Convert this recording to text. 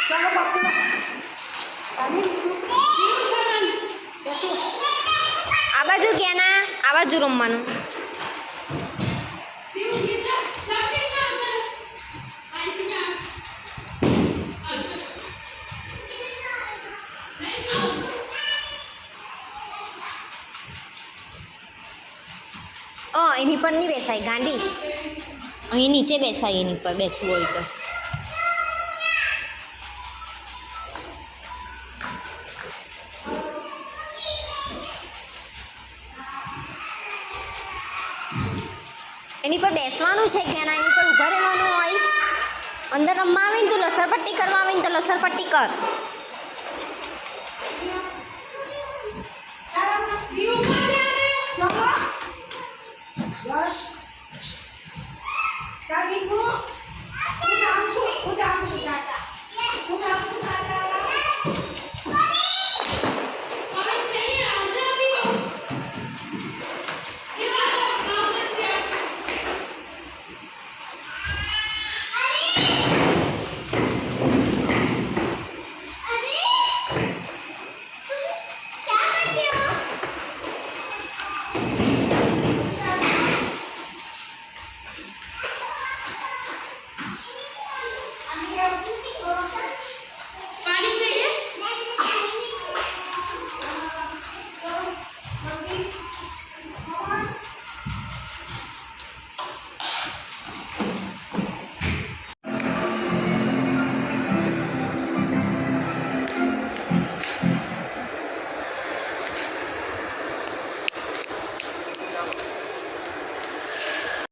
ચાલો બાપુ આ બાજુ ગયા ના આ બાજુ રમવાનું. એની પર નહીં બેસાય ગાંડી, અહીં નીચે બેસાય એની પર બેસવું હોય તો. એની પર બેસવાનું છે કે ના એની પર ઊભા રહેવાનું હોય. અંદર રમવા આવે ને તો લસરપટ્ટી કરવા આવે ને તો લસરપટ્ટી કર. ચાલ દીકુ હું જાઉં છું